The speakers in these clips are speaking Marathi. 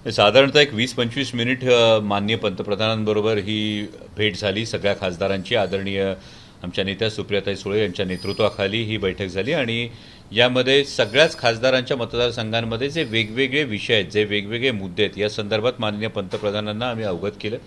साधारणतः एक 20-25 मिनिट माननीय पंतप्रधानांबरोबर ही भेट झाली. सगळ्या खासदारांची आदरणीय आमच्या नेत्या सुप्रियाताई सुळे यांच्या नेतृत्वाखाली ही बैठक झाली आणि यामध्ये सगळ्याच खासदारांच्या मतदारसंघांमध्ये जे वेगवेगळे विषय आहेत, जे वेगवेगळे मुद्दे आहेत, या संदर्भात माननीय पंतप्रधानांना आम्ही अवगत केलं.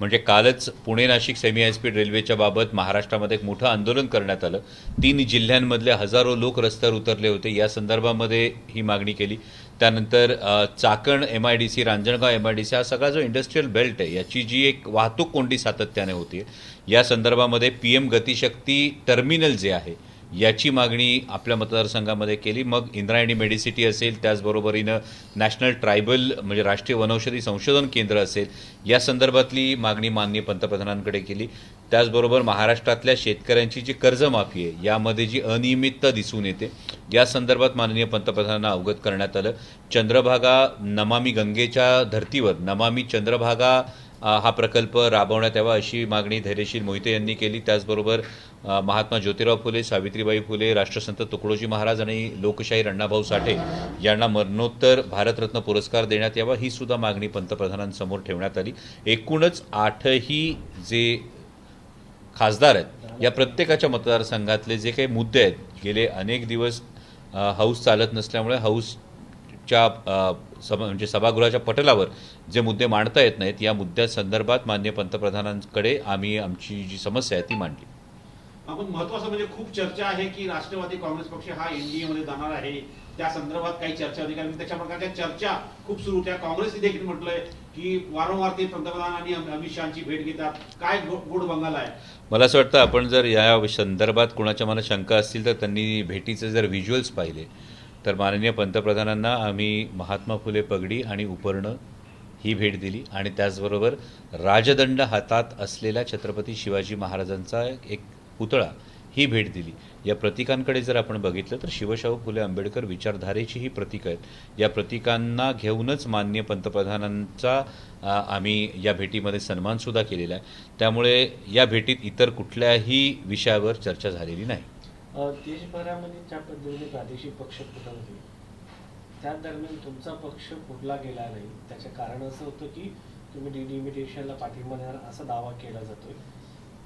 म्हणजे कालच पुणे नाशिक सेमी हायस्पीड रेल्वेच्या बाबत महाराष्ट्रामध्ये एक मोठं आंदोलन करण्यात आलं. 3 जिल्ह्यांमधले हजारो लोक रस्त्यावर उतरले होते. या संदर्भामध्ये ही मागणी केली. त्यानंतर चाकण MIDC, रांजणगाव MIDC हा सगळा जो इंडस्ट्रीयल बेल्ट आहे याची जी एक वाहतूक कोंडी सातत्याने होती, या संदर्भामध्ये PM गतिशक्ती टर्मिनल जे आहे याची मागणी आपल्या मतदारसंघामध्ये केली. मग इंद्रायणी मेडिसिटी असेल, त्याचबरोबरीनं नॅशनल ट्रायबल म्हणजे राष्ट्रीय वनौषधी संशोधन केंद्र असेल, या संदर्भातली मागणी माननीय पंतप्रधानांकडे केली. त्याचबरोबर महाराष्ट्रातल्या शेतकऱ्यांची जी कर्जमाफी आहे यामध्ये जी अनियमितता दिसून येते या संदर्भात माननीय पंतप्रधानांना अवगत करण्यात आलं. चंद्रभागा नमामि गंगेच्या धर्तीवर नमामि चंद्रभागा हा प्रकल्प राबवण्यात यावा अशी मागणी धैर्यशील मोहिते यांनी केली. त्याचबरोबर महात्मा ज्योतिराव फुले, सावित्रीबाई फुले, राष्ट्रसंत तुकडोजी महाराज आणि लोकशाहीर अण्णाभाऊ साठे यांना मरणोत्तर भारतरत्न पुरस्कार देण्यात यावा ही सुद्धा मागणी पंतप्रधानांसमोर ठेवण्यात आली. एकूणच 8ही जे खासदार आहेत या प्रत्येकाच्या मतदारसंघातले जे काही मुद्दे आहेत, गेले अनेक दिवस हाऊस चालत नसल्यामुळे हाऊसच्या म्हणजे सभागृहाच्या पटलावर जे मुद्दे मांडता येत नाहीत, या मुद्द्यासंदर्भात माननीय पंतप्रधानांकडे आम्ही आमची जी समस्या आहे ती मांडली. आपण महत्वाचं म्हणजे खूप चर्चा आहे की राष्ट्रवादी काँग्रेस पक्ष हा NDA मध्ये जाणार आहे, त्या संदर्भात काही चर्चा होती. कारण त्याच्या प्रकारच्या चर्चा खूप सुरू होत्या. काँग्रेसने देखील म्हटलंय की वारंवार ते पंतप्रधान आणि अमित शहाची भेट घेतात. काय गोड बंगाल आहे? मला असं वाटतं आपण जर या संदर्भात कुणाच्या मनात शंका असतील तर त्यांनी भेटीचे जर व्हिज्युअल्स पाहिले तर माननीय पंतप्रधानांना आम्ही महात्मा फुले पगडी आणि उपरणं ही भेट दिली आणि त्याचबरोबर राजदंड हातात असलेल्या छत्रपती शिवाजी महाराजांचा एक पुतळा ही भेट दिली. या प्रतीकांकडे जर आपण बघितलं तर शिवशाहू फुले आंबेडकर विचारधारेची ही प्रतीक आहेत. या प्रतीकांना घेऊनच माननीय पंतप्रधानांचा आम्ही या भेटीमध्ये सन्मानसुद्धा केलेला आहे. त्यामुळे या भेटीत इतर कुठल्याही विषयावर चर्चा झालेली नाही. देशभरामध्ये ज्या पद्धतीने प्रादेशिक पक्ष फुटत होते त्या दरम्यान तुमचा पक्ष फुटला गेला नाही. त्याचे कारण असं होतं की तुम्ही डिलिमिटेशनला पाठिंबा देणार असा दावा केला जातोय,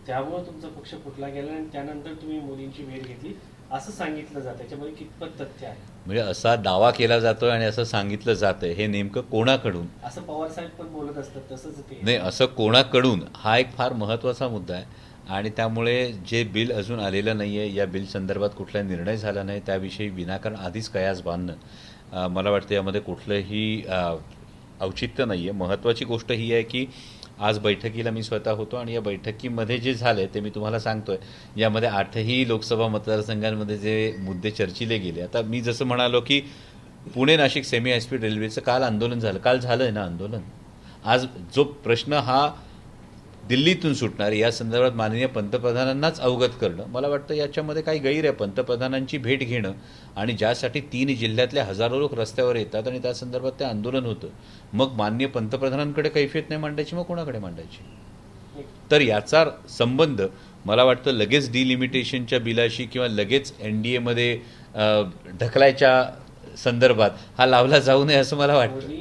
त्यामुळे तुमचा पक्ष फुटला गेला आणि त्यानंतर तुम्ही मोदींची भेट घेतली असं सांगितलं जातं. त्याच्यामध्ये कितपत तथ्य आहे? म्हणजे असा दावा केला जातोय आणि असं सांगितलं जातंय हे नेमकं कोणाकडून? असं पवार साहेब पण बोलत असतात तसंच ते नाही, असं कोणाकडून हा एक फार महत्त्वाचा मुद्दा आहे आणि त्यामुळे जे बिल अजून आलेलं नाही आहे, या बिल संदर्भात कुठला निर्णय झाला नाही, त्याविषयी विनाकारण आधीच कयास बांधणं मला वाटतं यामध्ये कुठलंही औचित्य नाही आहे. महत्त्वाची गोष्ट ही आहे की आज बैठकीला मी स्वतः होतो आणि या बैठकीमध्ये जे झालं ते मी तुम्हाला सांगतोय. यामध्ये 8ही लोकसभा मतदारसंघांमध्ये जे मुद्दे चर्चिले गेले, आता मी जसं म्हणालो की पुणे नाशिक सेमी हायस्पीड रेल्वेचं काल आंदोलन झालं, काल झालं आहे ना आंदोलन. आज जो प्रश्न हा दिल्लीतून सुटणार या संदर्भात माननीय पंतप्रधानांनाच अवगत करणं, मला वाटतं याच्यामध्ये काही गैर आहे. पंतप्रधानांची भेट घेणं आणि ज्यासाठी 3 जिल्ह्यातले हजारो लोक रस्त्यावर येतात आणि त्या संदर्भात ते आंदोलन होतं, मग माननीय पंतप्रधानांकडे कैफियत नाही मांडायची, मग कोणाकडे मांडायची? तर याचा संबंध मला वाटतं लगेच डिलिमिटेशनच्या बिलाशी किंवा लगेच NDAमध्ये ढकलायच्या संदर्भात हा लावला जाऊ नये असं मला वाटतं.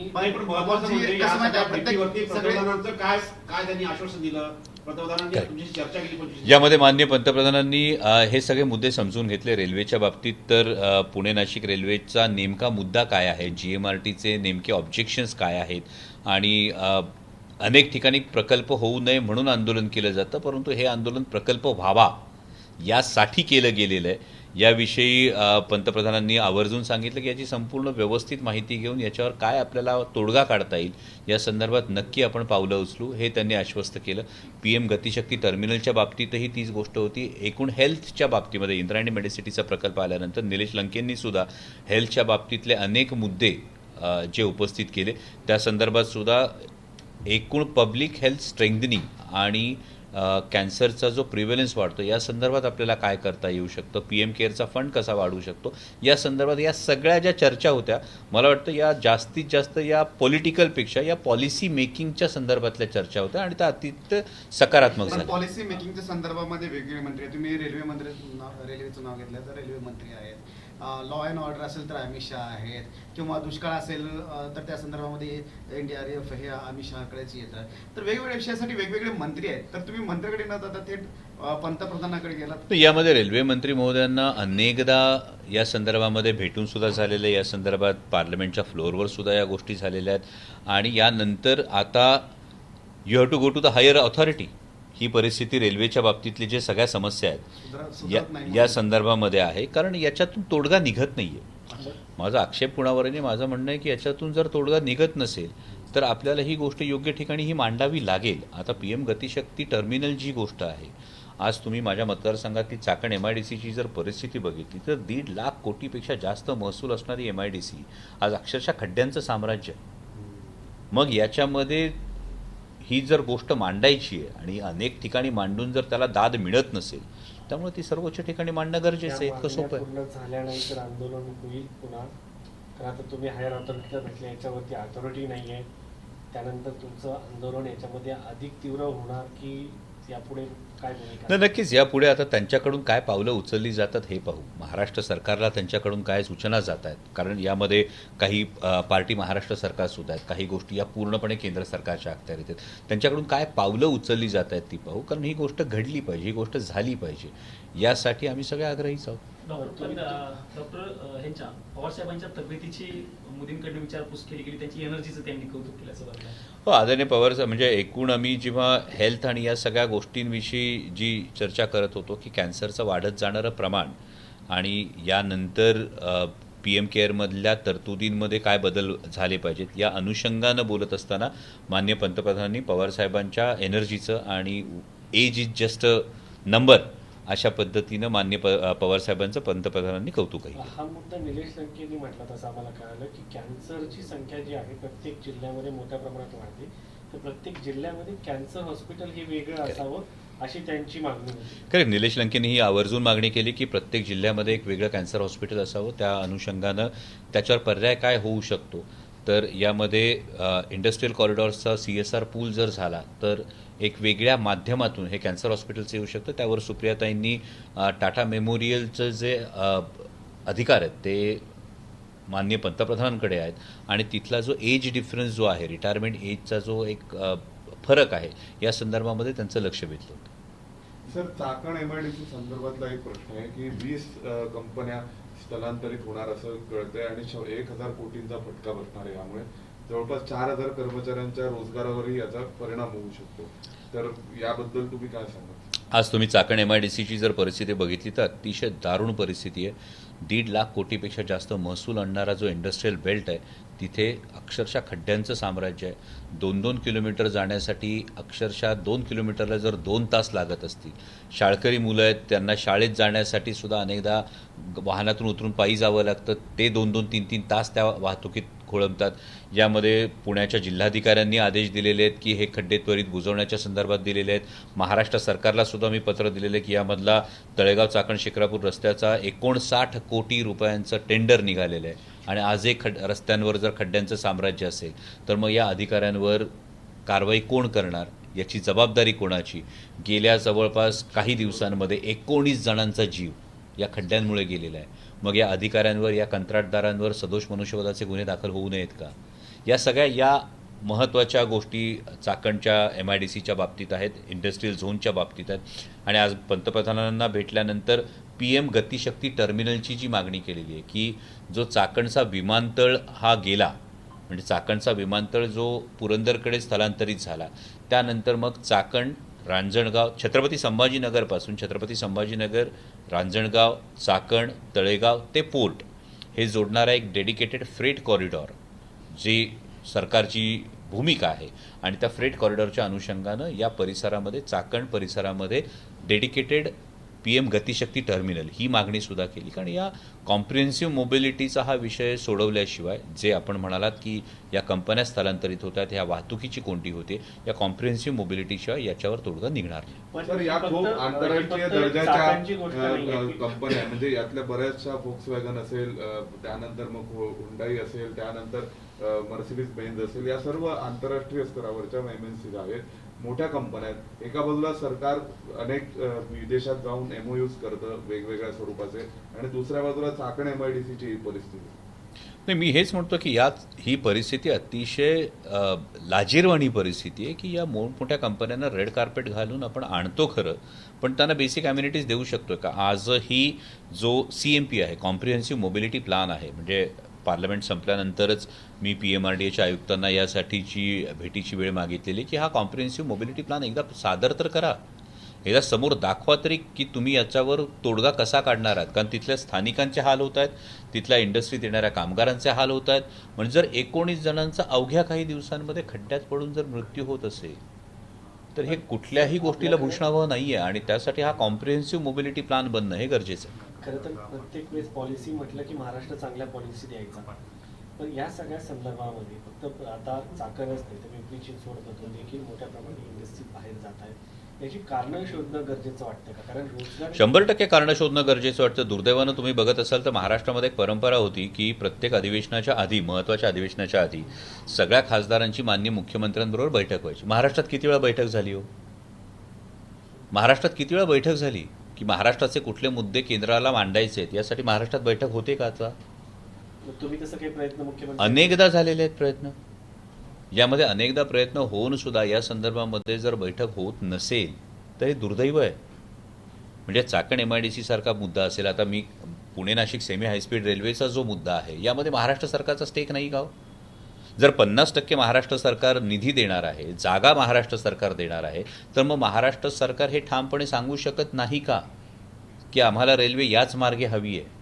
यामध्ये माननीय पंतप्रधानांनी हे सगळे मुद्दे समजून घेतले. रेल्वेच्या बाबतीत तर पुणे नाशिक रेल्वेचा नेमका मुद्दा काय आहे, GMRTचे नेमके ऑब्जेक्शन्स काय आहेत आणि अनेक ठिकाणी प्रकल्प होऊ नये म्हणून आंदोलन केलं जातं, परंतु हे आंदोलन प्रकल्प व्हावा यासाठी केलं गेलेलं आहे याविषयी पंतप्रधानांनी आवर्जून सांगितलं की याची संपूर्ण व्यवस्थित माहिती घेऊन याच्यावर काय आपल्याला तोडगा काढता येईल या संदर्भात नक्की आपण पावलं उचलू हे त्यांनी आश्वस्त केलं. PM गतिशक्ती टर्मिनलच्या बाबतीतही तीच गोष्ट होती. एकूण हेल्थच्या बाबतीमध्ये इंद्रायणी मेडिसिटीचा प्रकल्प आल्यानंतर निलेश लंकेंनी सुद्धा हेल्थच्या बाबतीतले अनेक मुद्दे जे उपस्थित केले त्या संदर्भात सुद्धा एकूण पब्लिक हेल्थ स्ट्रेंथनिंग आणि कॅन्सरचा जो प्रिव्हेलन्स वाढतो या संदर्भात आपल्याला काय करता येऊ शकतं, PM केअरचा फंड कसा वाढवू शकतो या संदर्भात या सगळ्या ज्या चर्चा होत्या, मला वाटतं या जास्तीत जास्त या पॉलिटिकलपेक्षा या पॉलिसी मेकिंगच्या संदर्भातल्या चर्चा होत्या आणि त्या अतिशय सकारात्मक झाल्या. पॉलिसी मेकिंगच्या संदर्भामध्ये वेगवेगळे मंत्री, तुम्ही रेल्वेचं नाव घेतलं तर रेल्वे मंत्री आहेत, लॉ अँड ऑर्डर असेल तर अमित शहा आहेत, किंवा दुष्काळ असेल तर त्या संदर्भामध्ये NDRF हे अमित शहाकडेच येतं. तर वेगवेगळ्या विषयासाठी वेगवेगळे मंत्री आहेत, तर तुम्ही मंत्र्याकडे न जाता थेट पंतप्रधानाकडे गेलात. तर यामध्ये रेल्वे मंत्री महोदयांना अनेकदा या संदर्भामध्ये भेटून सुद्धा झालेलं आहे. या संदर्भात पार्लमेंटच्या फ्लोअरवर सुद्धा या गोष्टी झालेल्या आहेत आणि यानंतर आता you have to go to the higher authority. ही परिस्थिती रेल्वेच्या बाबतीतली जे सगळ्या समस्या आहेत सुधारत नाही या संदर्भामध्ये आहे, कारण याच्यातून तोडगा निघत नाहीये. माझा आक्षेप कुणावर नाही, माझं म्हणणं आहे की याच्यातून जर तोडगा निघत नसेल तर आपल्याला ही गोष्ट योग्य ठिकाणी ही मांडावी लागेल. आता PM गतिशक्ती टर्मिनल जी गोष्ट आहे, आज तुम्ही माझ्या मतदारसंघातली चाकण MIDCची जर परिस्थिती बघितली तर 1.5 लाख कोटीपेक्षा जास्त महसूल असणारी MIDC आज अक्षरशः खड्ड्यांचं साम्राज्य आहे. मग याच्यामध्ये ही जर गोष्ट मांडायची आहे आणि अनेक ठिकाणी मांडून जर त्याला दाद मिळत नसेल, त्यामुळे ती सर्वोच्च ठिकाणी मांडणं गरजेचं आहे. इतकं सोपं आहे. पूर्ण झाल्यानंतर आंदोलन होईल पुन्हा, तर आता तुम्ही हायर ऑथॉरिटीला भेटले, याच्यावरती अथॉरिटी नाही आहे. त्यानंतर तुमचं आंदोलन याच्यामध्ये अधिक तीव्र होणार की यापुढे काय भूमिका? नाही, नक्कीच यापुढे आता त्यांच्याकडून काय पावलं उचलली जातात हे पाहू. महाराष्ट्र सरकारला त्यांच्याकडून काय सूचना जात आहेत, कारण यामध्ये काही पार्टी महाराष्ट्र सरकार सुद्धा आहेत, काही गोष्टी या पूर्णपणे केंद्र सरकारच्या अखत्यारीत आहेत. त्यांच्याकडून काय पावलं उचलली जात आहेत ती पाहू, कारण ही गोष्ट घडली पाहिजे, ही गोष्ट झाली पाहिजे, यासाठी आम्ही सगळे आग्रहीच आहोत. डॉक्टर ह्यांच्या पवारसाहेबांच्या तब्येतीची मोदींकडे विचारपूस केली गेली, त्यांची एनर्जीचं त्यांनी कौतुक केलं असं वाटलं. हो, आदरणीय पवार म्हणजे एकूण आम्ही जेव्हा हेल्थ आणि या सगळ्या गोष्टींविषयी जी चर्चा करत होतो की कॅन्सरचं वाढत जाणारं प्रमाण आणि यानंतर PM केअरमधल्या तरतुदींमध्ये काय बदल झाले पाहिजेत या अनुषंगानं बोलत असताना माननीय पंतप्रधानांनी पवारसाहेबांच्या एनर्जीचं आणि age is just a number अशा पद्धतीनं माननीय पवारसाहेबांचं पंतप्रधानांनी कौतुक केलं. हा मुद्दा निलेश लंकेंनी म्हटला तसं आम्हाला कळालं की कॅन्सरची संख्या जी आहे प्रत्येक जिल्ह्यामध्ये मोठ्या प्रमाणात वाढते, तर प्रत्येक जिल्ह्यामध्ये कॅन्सर हॉस्पिटल हे वेगळं असावं अशी त्यांची मागणी होती. करेक्ट. निलेश लंकेंनी ही आवर्जून मागणी केली की प्रत्येक जिल्ह्यामध्ये एक वेगळं कॅन्सर हॉस्पिटल असावं. त्या अनुषंगानं त्याच्यावर पर्याय काय होऊ शकतो, तर यामध्ये इंडस्ट्रियल कॉरिडॉर्सचा CSR पूल जर झाला तर एक वेगळ्या माध्यमातून हे कॅन्सर हॉस्पिटलचं येऊ शकतं. त्यावर सुप्रियाताईंनी टाटा मेमोरियलचं जे अधिकार आहेत ते माननीय पंतप्रधानांकडे आहेत आणि तिथला जो एज डिफरन्स जो आहे, रिटायरमेंट एजचा जो एक फरक आहे, या संदर्भामध्ये त्यांचं लक्ष वेधलं होतं. सर, चाकण MIDC संदर्भातला एक प्रश्न आहे की 20 कंपन्या स्थलांतरित होणार असं कळतंय आणि 1,000 कोटींचा फटका बसणार आहे. यामुळे जवळपास 4,000 कर्मचाऱ्यांच्या रोजगारावरही याचा परिणाम होऊ शकतो. तर याबद्दल तुम्ही काय सांगाल? आज तुम्ही चाकण MIDCची जर परिस्थिती बघितली तर अतिशय दारुण परिस्थिती आहे. 1.5 लाख कोटीपेक्षा जास्त महसूल आणणारा जो इंडस्ट्रियल बेल्ट आहे तिथे अक्षरशः खड्ड्यांचं साम्राज्य आहे. 2-2 किलोमीटर जाण्यासाठी अक्षरशः 2 किलोमीटरला जर 2 तास लागत असतील, शाळकरी मुलं आहेत त्यांना शाळेत जाण्यासाठी सुद्धा अनेकदा वाहनातून उतरून पायी जावं लागतं, ते 2-2, 3-3 तास त्या वाहतुकीत खोळंबतात. यामध्ये पुण्याच्या जिल्हाधिकाऱ्यांनी आदेश दिलेले आहेत की हे खड्डे त्वरित बुजवण्याच्या संदर्भात दिलेले आहेत. महाराष्ट्र सरकारला सुद्धा मी पत्र दिलेलं आहे की यामधला तळेगाव चाकण शिक्रापूर रस्त्याचा 59 कोटी रुपयांचं टेंडर निघालेलं आहे आणि आजही रस्त्यांवर जर खड्ड्यांचं साम्राज्य असेल तर मग या अधिकाऱ्यांवर कारवाई कोण करणार, याची जबाबदारी कोणाची? गेल्या जवळपास काही दिवसांमध्ये 19 जणांचा जीव या खड्ड्यांमुळे गेलेला आहे. मग या अधिकाऱ्यांवर, या कंत्राटदारांवर सदोष मनुष्यवधाचे गुन्हे दाखल होऊ नयेत का? या सगळ्या या महत्त्वाच्या गोष्टी चाकणच्या MIDCच्या बाबतीत आहेत, इंडस्ट्रियल झोनच्या बाबतीत आहेत. आणि आज पंतप्रधानांना भेटल्यानंतर PM गतिशक्ती टर्मिनलची जी मागणी केलेली आहे की जो चाकणचा विमानतळ हा गेला, म्हणजे चाकणचा विमानतळ जो पुरंदरकडे स्थलांतरित झाला, त्यानंतर मग चाकण, रांजणगाव, छत्रपती संभाजीनगरपासून छत्रपती संभाजीनगर, रांजणगाव, चाकण, तळेगाव ते पोर्ट हे जोडणारा एक डेडिकेटेड फ्रेट कॉरिडॉर जी सरकारची भूमिका आहे आणि त्या फ्रेट कॉरिडॉरच्या अनुषंगानं या परिसरामध्ये, चाकण परिसरामध्ये डेडिकेटेड PM गतिशक्ती टर्मिनल ही मागणी सुद्धा केली. कारण या कॉम्प्रिहेन्सिव्ह मोबिलिटीचा हा विषय सोडवल्याशिवाय, जे आपण म्हणालात की या कंपन्या स्थलांतरित होतात, ह्या वाहतुकीची कोंडी होते, या कॉम्प्रिहेन्सिव्ह मोबिलिटीशिवाय याच्यावर तोडगा निघणार नाही. सर, या खूप आंतरराष्ट्रीय दर्जाच्या कंपन्या, म्हणजे यातल्या बऱ्याचशा Volkswagen असेल, त्यानंतर मग हुंडाई असेल, त्यानंतर मर्सिडीज बेंझ असेल, या सर्व आंतरराष्ट्रीय स्तरावरच्या MNCs आहेत, मोठ्या कंपन्या आहेत. एका बाजूला सरकार अनेक विदेशात जाऊन MOUs करतं वेगवेगळ्या स्वरूपाचे, आणि दुसऱ्या बाजूला चाकण MIDCची ही परिस्थिती. नाही, मी हेच म्हणतो की ही परिस्थिती अतिशय लाजिरवाणी परिस्थिती आहे की या मोठमोठ्या कंपन्यांना रेड कार्पेट घालून आपण आणतो खरं, पण त्यांना बेसिक अम्युनिटीज देऊ शकतो का? आजही जो CMP आहे, कॉम्प्रिहेन्सिव्ह मोबिलिटी प्लॅन आहे, म्हणजे पार्लमेंट संपल्यानंतरच मी PMRDAच्या आयुक्तांना यासाठीची भेटीची वेळ मागितलेली की हा कॉम्प्रिहेन्सिव्ह मोबिलिटी प्लॅन एकदा सादर तर करा, एकदा समोर दाखवा तरी की तुम्ही याच्यावर तोडगा कसा काढणार आहात. कारण तिथल्या स्थानिकांचे हाल होत आहेत, तिथल्या इंडस्ट्रीत येणाऱ्या कामगारांचे हाल होत आहेत. म्हणजे जर 19 जणांचा अवघ्या काही दिवसांमध्ये खड्ड्यात पडून जर मृत्यू होत असेल तर हे कुठल्याही गोष्टीला भूषणावह नाही आहे, आणि त्यासाठी हा कॉम्प्रिहेन्सिव्ह मोबिलिटी प्लॅन बनणं हे गरजेचं आहे. खरं तर प्रत्येक वेळेस पॉलिसी म्हटलं की महाराष्ट्र चांगल्या पॉलिसी द्यायचा, पण या सगळ्या संदर्भामध्ये फक्त आता चाकणच नाही तर पिंपरी चिंचवडमधून देखील मोठ्या प्रमाणात इंडस्ट्री बाहेर जात आहेत. याची कारणं शोधणं गरजेचं वाटतं का? कारण रोजगार 100% कारणं शोधणं गरजेचं वाटतं. दुर्दैवानं तुम्ही बघत असाल तर महाराष्ट्रामध्ये एक परंपरा होती की प्रत्येक अधिवेशनाच्या आधी, महत्त्वाच्या अधिवेशनाच्या आधी सगळ्या खासदारांची माननीय मुख्यमंत्र्यांबरोबर बैठक व्हायची. महाराष्ट्रात किती वेळा बैठक झाली हो? महाराष्ट्रात किती वेळा बैठक झाली की महाराष्ट्राचे कुठले मुद्दे केंद्राला मांडायचे आहेत यासाठी महाराष्ट्रात बैठक होते का? आता तुम्ही तसं काही प्रयत्न मुख्यमंत्री अनेकदा झालेले आहेत प्रयत्न. यामध्ये अनेकदा प्रयत्न होऊन सुद्धा या संदर्भामध्ये जर बैठक होत नसेल तर हे दुर्दैव आहे. म्हणजे चाकण MIDC सारखा मुद्दा असेल, आता मी पुणे नाशिक सेमी हायस्पीड रेल्वेचा जो मुद्दा आहे यामध्ये महाराष्ट्र सरकारचा स्टेक नाही का? जर 50% महाराष्ट्र सरकार निधी देणार आहे, जागा महाराष्ट्र सरकार देणार आहे, तर मग महाराष्ट्र सरकार हे ठामपणे सांगू शकत नाही का की आम्हाला रेल्वे याच मार्गे हवी आहे?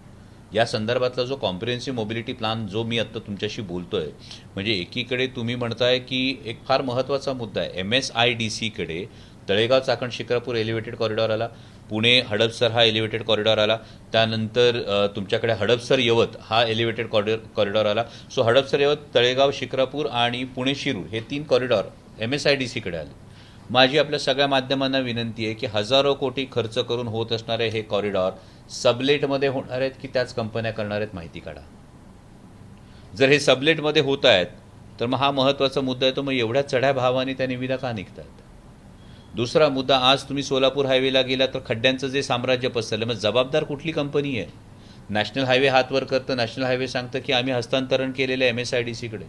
या संदर्भातला जो कॉम्प्रिहेन्सिव्ह मोबिलिटी प्लॅन जो मी आत्ता तुमच्याशी बोलतोय, म्हणजे एकीकडे तुम्ही म्हणताय की एक फार महत्त्वाचा मुद्दा आहे, MSIDCकडे तळेगाव चाकण शिक्रापूर एलिव्हेटेड कॉरिडॉर आला, पुणे हडपसर हा एलिव्हेटेड कॉरिडॉर आला, त्यानंतर तुमच्याकडे हडपसर यवत हा एलिव्हेटेड कॉरिडॉर आला. सो हडपसर यवत, तळेगाव शिक्रापूर आणि पुणे शिरूर हे 3 कॉरिडॉर MSIDCकडे आले. माझी आपल्या सगळ्या माध्यमांना विनंती आहे की हजारो कोटी खर्च करून होत असणारे हे कॉरिडॉर सबलेटमध्ये होणार आहेत की त्याच कंपन्या करणार आहेत माहिती काढा. जर हे सबलेटमध्ये होत आहेत तर मग हा महत्त्वाचा मुद्दा आहे, तो मग एवढ्या चढ्या भावाने त्या निविदा का निघतात? दुसरा मुद्दा, आज तुम्ही सोलापूर हायवेला गेला तर खड्ड्यांचं जे साम्राज्य पसरलं, मग जबाबदार कुठली कंपनी आहे? नॅशनल हायवे हात वर करतं, नॅशनल हायवे सांगतं की आम्ही हस्तांतरण केलेलं आहे MSIDCकडे.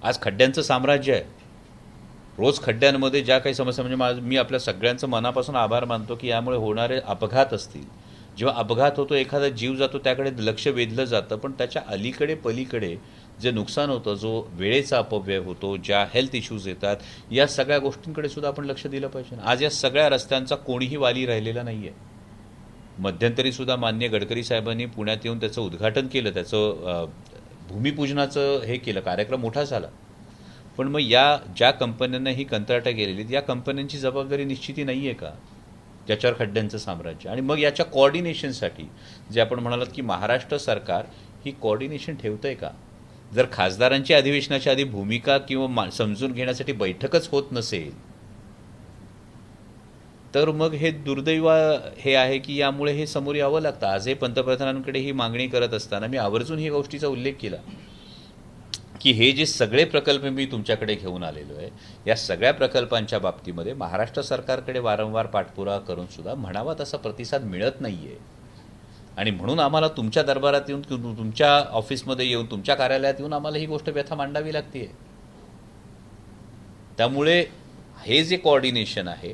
आज खड्ड्यांचं साम्राज्य आहे. रोज खड्ड्यांमध्ये ज्या काही समस्या, म्हणजे मी आपल्या सगळ्यांचं मनापासून आभार मानतो की यामुळे होणारे अपघात असतील, जेव्हा अपघात होतो, एखादा जीव जातो, त्याकडे लक्ष वेधलं जातं, पण त्याच्या अलीकडे पलीकडे जे नुकसान होतं, जो वेळेचा अपव्यय होतो, ज्या हेल्थ इश्यूज येतात, या सगळ्या गोष्टींकडे सुद्धा आपण लक्ष दिलं पाहिजे. आज या सगळ्या रस्त्यांचा कोणीही वाली राहिलेला नाही आहे. मध्यंतरी सुद्धा माननीय गडकरी साहेबांनी पुण्यात येऊन त्याचं उद्घाटन केलं, त्याचं भूमिपूजनाचं हे केलं, कार्यक्रम मोठा झाला. पण मग या ज्या कंपन्यांना ही कंत्राटं गेलेली, या कंपन्यांची जबाबदारी निश्चिती नाही आहे का ज्याच्यावर खड्ड्यांचं साम्राज्य? आणि मग याच्या कोऑर्डिनेशनसाठी जे आपण म्हणालात की महाराष्ट्र सरकार ही कोऑर्डिनेशन ठेवतंय का? जर खासदारांची अधिवेशनाच्या आधी भूमिका किंवा समजून घेण्यासाठी बैठकच होत नसेल तर मग हे दुर्दैव हे आहे की यामुळे हे समोर यावं लागतं. आजही पंतप्रधानांकडे ही मागणी करत असताना मी आवर्जून ही गोष्टीचा उल्लेख केला की हे जे सगळे प्रकल्प मी तुमच्याकडे घेऊन आलेलो आहे, या सगळ्या प्रकल्पांच्या बाबतीमध्ये महाराष्ट्र सरकारकडे वारंवार पाठपुरावा करून सुद्धा म्हणावा तसा प्रतिसाद मिळत नाही आहे. आणि म्हणून आम्हाला तुमच्या दरबारात येऊन, तुमच्या ऑफिसमध्ये येऊन, तुमच्या कार्यालयात येऊन आम्हाला ही गोष्ट व्यथा मांडावी लागते. त्यामुळे हे जे कोऑर्डिनेशन आहे,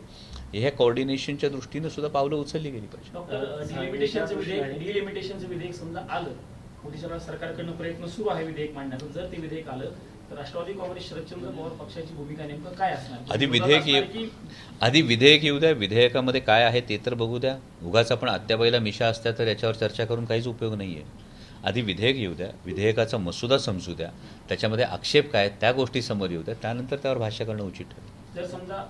ह्या कोऑर्डिनेशनच्या दृष्टीनं सुद्धा पावलं उचलली गेली पाहिजे. डॉक्टर, डिलिमिटेशनचं विधेयक समजा आलं, मोदी सरकारकडनं प्रयत्न सुरू आहे विधेयक मांडण्याचा, जर ते विधेयक आलं तर राष्ट्रवादी काँग्रेस शरदचंद्र पवार पक्षाची भूमिका नेमकं काय असणार? आधी विधेयक येऊ द्या, विधेयकामध्ये काय आहे ते तर बघू द्या. उगाच आपण आत्याबाईला मिशा असत्या तर याच्यावर चर्चा करून काहीच उपयोग नाही आहे. आधी विधेयक येऊ द्या, विधेयकाचा मसुदा समजू द्या, त्याच्यामध्ये आक्षेप काय त्या गोष्टी समोर येऊ द्या, त्यानंतर त्यावर भाष्य करणं उचित ठरेल. जर समजा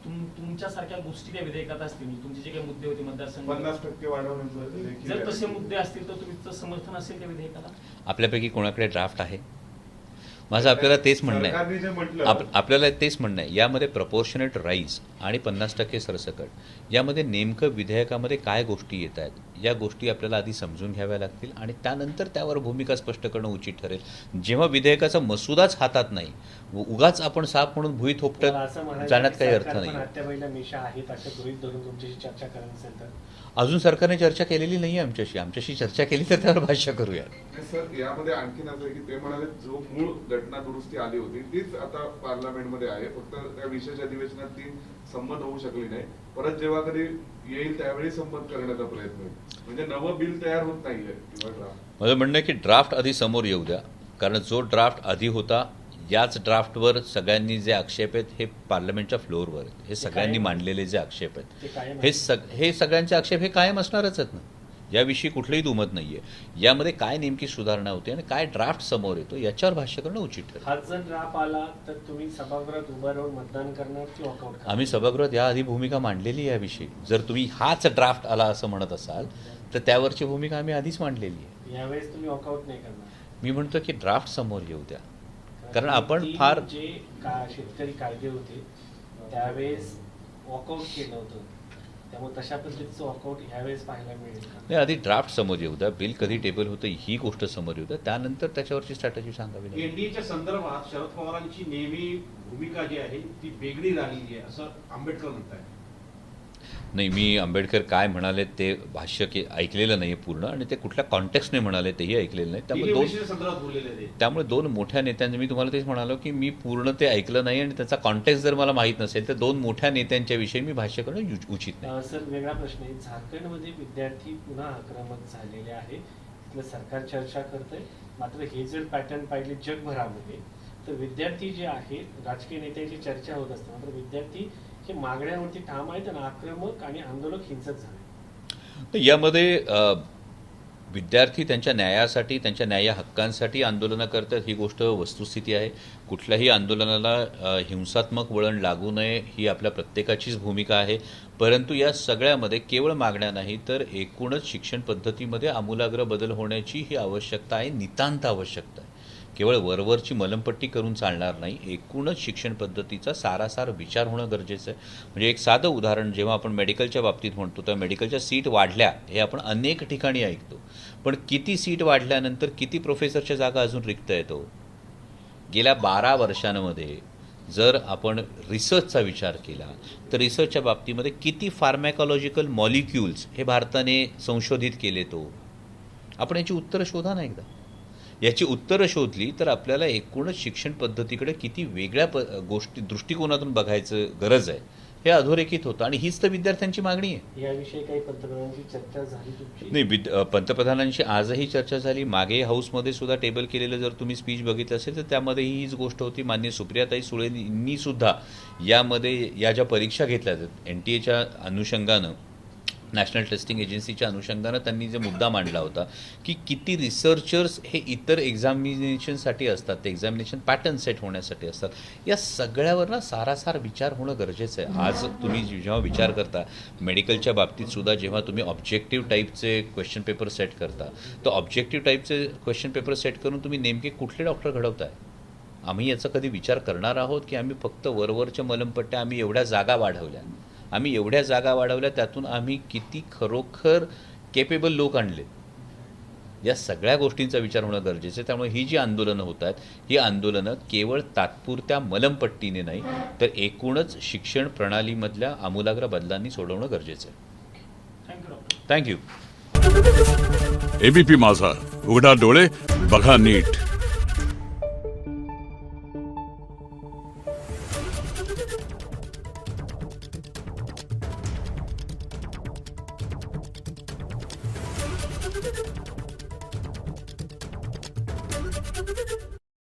तुमच्यासारख्या गोष्टी त्या विधेयकात असतील, तुमचे जे काही मुद्दे होते मतदारसंघ 50% वाढवण्याचं जर तसे मुद्दे असतील तर तुमचं समर्थन असेल त्या विधेयकाला? आपल्यापैकी कोणाकडे ड्राफ्ट आहे? माझं आपल्याला तेच म्हणणं आहे, आपल्याला तेच म्हणणं आहे, यामध्ये प्रपोर्शनेट राईज आणि 50% सरसकट, यामध्ये नेमकं विधेयकामध्ये काय गोष्टी येत आहेत या गोष्टी आपल्याला आधी समजून घ्याव्या लागतील आणि त्यानंतर त्यावर भूमिका स्पष्ट करणं उचित ठरेल. जेव्हा विधेयकाचा मसुदाच हातात नाही, उगाच आपण साप म्हणून भुई मला थोपटत असं म्हणायचं जाण्यात की काही अर्थ सरकार पण नाही. हत्याबाईला मिशा आहेत असं गृहीत धरून तुमच्याशी चर्चा करत असेल तर अजून सरकारने चर्चा केलेली नाही आहे आमच्याशी चर्चा केली तर त्यावर भाष्य करूया. नाही सर, यामध्ये आणखीन असं आहे की ते म्हणाले जो मूळ घटना दुरुस्ती आली होती तीच आता पार्लमेंटमध्ये आहे, फक्त त्या विशेष अधिवेशनात ती संमत होऊ शकली नाही. परत जेव्हा कधी येईल त्यावेळी संमत करण्याचा प्रयत्न होईल. म्हणजे नवं बिल तयार होत नाहीये किंवा ड्राफ्ट. माझं म्हणणं आहे की ड्राफ्ट आधी समोर येऊ द्या, कारण जो ड्राफ्ट आधी होता याच ड्राफ्टवर सगळ्यांनी जे आक्षेप आहेत हे पार्लमेंटच्या फ्लोअरवर आहेत. हे सगळ्यांनी मांडलेले जे आक्षेप आहेत ते कायम हे सगळ्यांचे आक्षेप हे कायम असणारच आहेत ना, याविषयी कुठलंही दुमत नाहीये. यामध्ये काय नेमकी सुधारणा होते आणि काय ड्राफ्ट समोर येतो याच्यावर भाष्य करणं उचित ठरेल. हाच जर ड्राफ्ट आला तर तुम्ही सभागृहात उभं राहून मतदान करणार की वॉकआउट करणार? आम्ही सभागृहात याआधी भूमिका मांडलेली आहे याविषयी. जर तुम्ही हाच ड्राफ्ट आला असं म्हणत असाल तर त्यावरची भूमिका आम्ही आधीच मांडलेली आहे. यावेळेस तुम्ही वॉकआउट नाही करणार? मी म्हणतो की ड्राफ्ट समोर येऊ द्या, कारण आपण तीन फार जे शेतकरी कायदे होते त्यावेळेस वॉकआउट केलं होतं, त्यामुळे तशा पद्धतीचं वॉकआउट ह्यावेळेस पाहायला मिळेल का? नाही, आधी ड्राफ्ट समोर येऊ द्या, बिल कधी टेबल होतं ही गोष्ट समोर येऊ द्या, त्यानंतर त्याच्यावरची स्ट्रॅटेजी सांगावी लागेल. एनडीएच्या संदर्भात शरद पवारांची नेहमी भूमिका जी आहे ती वेगळी राहिलेली आहे असं आंबेडकर म्हणताय. नाही, मी आंबेडकर काय म्हणाले ते भाष्य ऐकलेलं नाही पूर्ण, आणि ते कुठल्या कॉन्टेक्स्टने म्हणाले तेही ऐकलेलं नाही. संदर्भात बोललेले ते. त्यामुळे दोन मोठ्या नेत्यांचे, मी तुम्हाला तेच म्हणालो की मी पूर्ण ते ऐकलं नाही आणि त्याचा कॉन्टेक्स्ट जर मला माहीत नसेल तर दोन मोठ्या नेत्यांच्या विषयी मी भाष्य करणं उचित नाही. सर, वेगळा प्रश्न आहे. झारखंडमध्ये विद्यार्थी पुन्हा आक्रमक झालेले आहे, तिथलं सरकार चर्चा करतंय. मात्र हे जर पॅटर्न पाहिले जगभरामध्ये तर विद्यार्थी जे आहेत, राजकीय नेत्यांची चर्चा होत असते, मात्र विद्यार्थी हे मागण्यांवरती ठाम आहेत आणि आक्रमक आणि आंदोलक हिंसक झाले. यामध्ये विद्यार्थी त्यांच्या न्यायासाठी, त्यांच्या न्याय हक्कांसाठी आंदोलनं करतात, ही गोष्ट वस्तुस्थिती आहे. कुठल्याही आंदोलनाला हिंसात्मक वळण लागू नये ही आपल्या प्रत्येकाचीच भूमिका आहे. परंतु या सगळ्यामध्ये केवळ मागण्या नाही तर एकूणच शिक्षण पद्धतीमध्ये आमूलाग्र बदल होण्याची ही आवश्यकता आहे, नितांत आवश्यकता आहे. केवळ वरवरची मलमपट्टी करून चालणार नाही, एकूणच शिक्षण पद्धतीचा सारासार विचार होणं गरजेचं आहे. म्हणजे एक साधं उदाहरण, जेव्हा आपण मेडिकलच्या बाबतीत म्हणतो तर मेडिकलच्या सीट वाढल्या हे आपण अनेक ठिकाणी ऐकतो, पण किती सीट वाढल्यानंतर किती प्रोफेसरच्या जागा अजून रिक्त येतो? गेल्या 12 वर्षांमध्ये जर आपण रिसर्चचा विचार केला तर रिसर्चच्या बाबतीमध्ये किती फार्मॅकॉलॉजिकल मॉलिक्युल्स हे भारताने संशोधित केले, तो आपण याची उत्तरं शोधा ना एकदा. याची उत्तरं शोधली तर आपल्याला एकूणच शिक्षण पद्धतीकडे किती वेगळ्या दृष्टिकोनातून बघायचं गरज आहे हे अधोरेखित होतं, आणि हीच तर विद्यार्थ्यांची मागणी आहे. याविषयी काही पंतप्रधानांची चर्चा झाली तुमची? नाही, पंतप्रधानांची आजही चर्चा झाली. मागे हाऊसमध्ये सुद्धा टेबल केलेलं जर तुम्ही स्पीच बघितलं असेल तर त्यामध्ये हीच गोष्ट होती. माननीय सुप्रियाताई सुळेंनी सुद्धा यामध्ये या ज्या परीक्षा घेतल्या जातात NTA अनुषंगानं, नॅशनल टेस्टिंग एजन्सीच्या अनुषंगानं त्यांनी जे मुद्दा मांडला होता की किती रिसर्चर्स हे इतर एक्झामिनेशनसाठी असतात, ते एक्झामिनेशन पॅटर्न सेट होण्यासाठी असतात, या सगळ्यावर ना सारासार विचार होणं गरजेचं आहे. आज तुम्ही जेव्हा विचार करता मेडिकलच्या बाबतीत सुद्धा, जेव्हा तुम्ही ऑब्जेक्टिव्ह टाईपचे क्वेश्चन पेपर सेट करता, तर ऑब्जेक्टिव्ह टाईपचे क्वेश्चन पेपर सेट करून तुम्ही नेमके कुठले डॉक्टर घडवताय? आम्ही याचा कधी विचार करणार आहोत की आम्ही फक्त वरवरच्या मलमपट्ट्या, आम्ही एवढ्या जागा वाढवल्या, त्यातून आम्ही किती खरोखर केपेबल लोक आणले? या सगळ्या गोष्टींचा विचार होणं गरजेचं आहे. त्यामुळे ही जी आंदोलनं होत आहेत, ही आंदोलनं केवळ तात्पुरत्या मलमपट्टीने नाही तर एकूणच शिक्षण प्रणालीमधल्या आमूलाग्र बदलांनी सोडवणं गरजेचं आहे. थँक्यू. ABP माझा, उघडा डोळे बघा नीट.